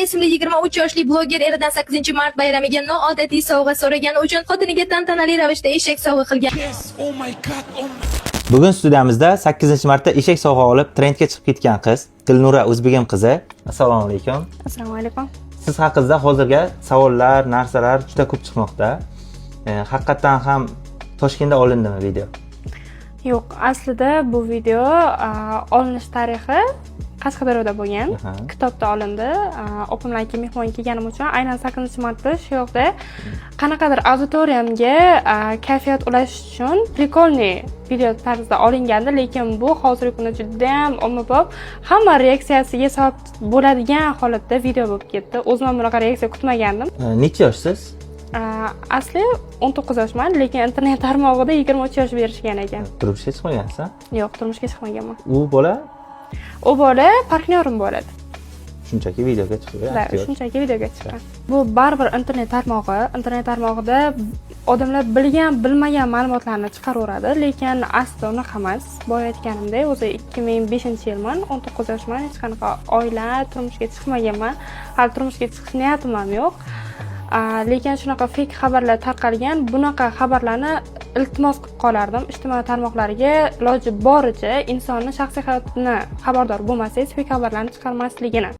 ismli 23 yoshli bloger eridan 8-mart bayramiga noodatiy sovg'a so'ragani uchun xotiniga tantanali ravishda eshak sovg'a qilgan. Bugun studiyamizda 8-martda eshak sovg'a olib trendga chiqib ketgan qiz Dilnura O'zbegim qizi. Assalomu alaykum. Assalomu alaykum. Siz haqingizda hozirga savollar, narsalar juda ko'p chiqmoqda. Haqiqatan ham Toshkentda olindimi video? Yo'q, aslida bu video olinish tarixi Qashqadaryoda bo'lgan. Kitobda olindi. Opamlarga mehmon kelganim uchun aynan 8-martda shu yoqda qanaqadir auditoriyamga kayfiyat ulash uchun prikolniy video tarzida olingandi, lekin bu hozirgi kunda juda ham ommabop, hamma reaksiyasiga sabab bo'ladigan holatda video bo'lib ketdi. O'zim ham bunaqa reaksiya kutmagandim. Necha yoshsiz? Asli 19 yoshman, lekin internet tarmog'ida 23 yosh berishgan ekan. Turmushga chiqmagansiz? Yo'q, turmushga chiqmaganman. U bola partnyorim bo'ladi. Shunchaki videoga chiqdi. Shunchaki videoga chiqqan. Bu baribir internet tarmog'ida odamlar bilgan, bilmagan ma'lumotlarni chiqaraveradi, lekin asli unaqa emas. Boya aytganimdek, o'zi 2005-yilman, 19 yoshman, hech qanaqa oila, turmushga chiqmaganman. Hali turmushga chiqish niyatim ham yo'q. Lekin shunaqa fake xabarlar tarqalgan, bunaqa xabarlarni iltimos qilib qolardim. Ijtimoiy tarmoqlarga iloji boricha insonning shaxsiy hayotini xabardor bo'lmasangiz, fake xabarlarni chiqarmasligini.